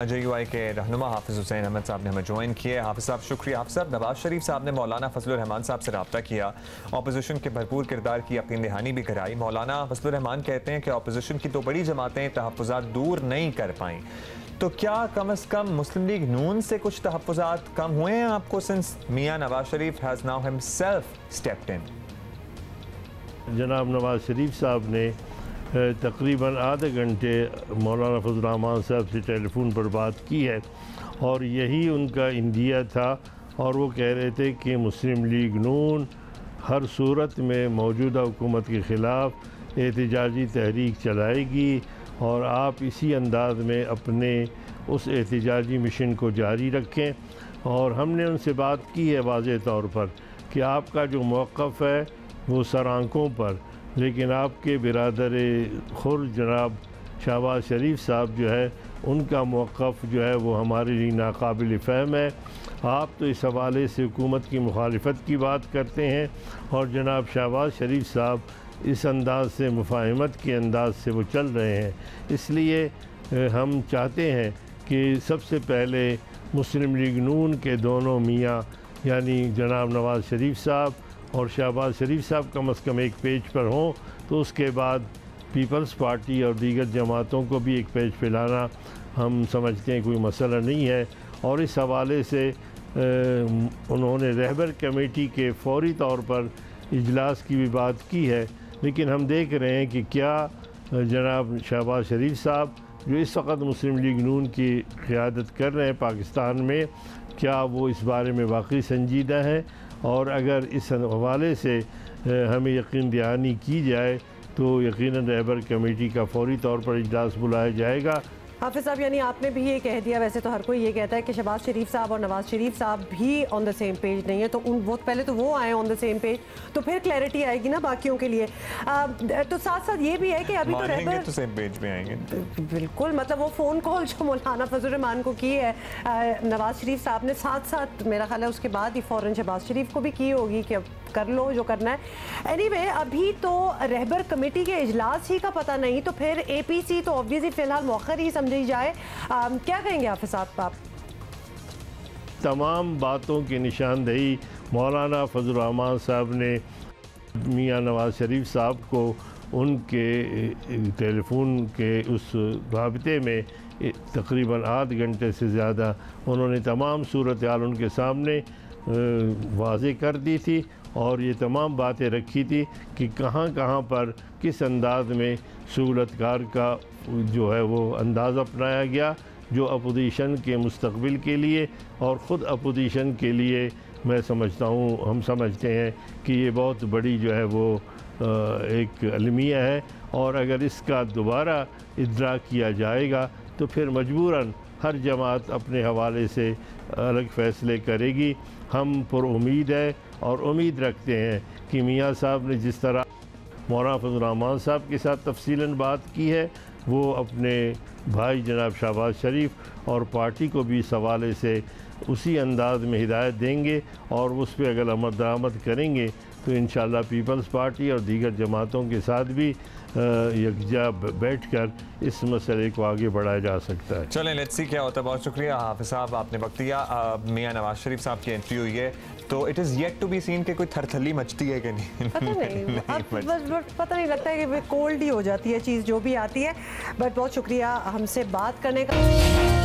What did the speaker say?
JUI کے رہنما حافظ حسین احمد صاحب نے ہمیں جوائن کیا. حافظ صاحب شکریہ. حافظ صاحب, نواز شریف صاحب نے مولانا فضل الرحمان صاحب سے رابطہ کیا, اپوزیشن کے بھرپور کردار کی یقین دہانی بھی کرائی. مولانا فضل الرحمان کہتے ہیں کہ اپوزیشن کی تو بڑی جماعتیں تحفظات دور نہیں کر پائیں, تو کیا کم از کم مسلم لیگ نون سے کچھ تحفظات کم ہوئے ہیں آپ کو since Mian Nawaz Sharif has now himself stepped in؟ جناب نواز شریف صاحب نے تقریباً آدھے گھنٹے مولانا فضل الرحمان صاحب سے ٹیلی فون پر بات کی ہے, اور یہی ان کا اندیہ تھا, اور وہ کہہ رہے تھے کہ مسلم لیگ نون ہر صورت میں موجودہ حکومت کے خلاف احتجاجی تحریک چلائے گی, اور آپ اسی انداز میں اپنے اس احتجاجی مشن کو جاری رکھیں. اور ہم نے ان سے بات کی ہے واضح طور پر کہ آپ کا جو موقف ہے وہ سر آنکھوں پر, لیکن آپ کے برادر خور جناب شہباز شریف صاحب جو ہے ان کا موقف جو ہے وہ ہمارے لیے ناقابل فہم ہے. آپ تو اس حوالے سے حکومت کی مخالفت کی بات کرتے ہیں, اور جناب شہباز شریف صاحب اس انداز سے مفاہمت کے انداز سے وہ چل رہے ہیں. اس لیے ہم چاہتے ہیں کہ سب سے پہلے مسلم لیگ نون کے دونوں میاں یعنی جناب نواز شریف صاحب اور شہباز شریف صاحب کم از کم ایک پیج پر ہوں, تو اس کے بعد پیپلز پارٹی اور دیگر جماعتوں کو بھی ایک پیج پہ لانا ہم سمجھتے ہیں کوئی مسئلہ نہیں ہے. اور اس حوالے سے انہوں نے رہبر کمیٹی کے فوری طور پر اجلاس کی بھی بات کی ہے, لیکن ہم دیکھ رہے ہیں کہ کیا جناب شہباز شریف صاحب جو اس وقت مسلم لیگ نون کی قیادت کر رہے ہیں پاکستان میں, کیا وہ اس بارے میں واقعی سنجیدہ ہیں, اور اگر اس حوالے سے ہمیں یقین دہانی کی جائے تو یقیناً رہبر کمیٹی کا فوری طور پر اجلاس بلایا جائے گا. حافظ صاحب, یعنی آپ نے بھی یہ کہہ دیا, ویسے تو ہر کوئی یہ کہتا ہے کہ شہباز شریف صاحب اور نواز شریف صاحب بھی آن دا سیم پیج نہیں ہے, تو وہ پہلے تو وہ آئیں آن دا سیم پیج, تو پھر کلیئرٹی آئے گی نا باقیوں کے لیے. تو ساتھ ساتھ یہ بھی ہے کہ ابھی تو رہبر تو سیم پیج پہ آئیں گے بالکل, مطلب وہ فون کال جو مولانا فضل الرحمان کو کی ہے نواز شریف صاحب نے, ساتھ ساتھ میرا خیال ہے اس کے بعد ہی فوراً شہباز شریف کو بھی کی ہوگی کہ اب کر لو جو کرنا ہے. اینی وے, ابھی تو رہبر کمیٹی کے اجلاس ہی کا پتہ نہیں, تو پھر اے پی سی تو آبویسلی فی الحال مؤخر ہی سمجھی جائے. کیا کہیں گے حافظ صاحب آپ؟ تمام باتوں کی نشاندہی مولانا فضل الرحمان صاحب نے میاں نواز شریف صاحب کو ان کے ٹیلی فون کے اس رابطے میں تقریباً آدھ گھنٹے سے زیادہ انہوں نے تمام صورتحال ان کے سامنے واضح کر دی تھی, اور یہ تمام باتیں رکھی تھی کہ کہاں کہاں پر کس انداز میں سہولت کار کا جو ہے وہ انداز اپنایا گیا, جو اپوزیشن کے مستقبل کے لیے اور خود اپوزیشن کے لیے میں سمجھتا ہوں, ہم سمجھتے ہیں کہ یہ بہت بڑی جو ہے وہ ایک المیہ ہے, اور اگر اس کا دوبارہ ادراک کیا جائے گا تو پھر مجبوراً ہر جماعت اپنے حوالے سے الگ فیصلے کرے گی. ہم پر امید ہے اور امید رکھتے ہیں کہ میاں صاحب نے جس طرح مولانا فضل الرحمان صاحب کے ساتھ تفصیلاً بات کی ہے, وہ اپنے بھائی جناب شہباز شریف اور پارٹی کو بھی اس حوالے سے اسی انداز میں ہدایت دیں گے, اور اس پہ اگر عمل درآمد کریں گے تو انشاءاللہ پیپلز پارٹی اور دیگر جماعتوں کے ساتھ بھی یکجا بیٹھ کر اس مسئلے کو آگے بڑھایا جا سکتا ہے. چلیں لیٹس سی کیا ہوتا ہے. بہت شکریہ حافظ صاحب, آپ نے وقت دیا. میاں نواز شریف صاحب کی انٹری ہوئی ہے, تو it is yet to be seen کہ کوئی تھر تھلی مچتی ہے کہ نہیں, پتہ نہیں لگتا ہے کہ کولڈ ہی ہو جاتی ہے چیز جو بھی آتی ہے. بٹ بہت شکریہ ہم سے بات کرنے کا.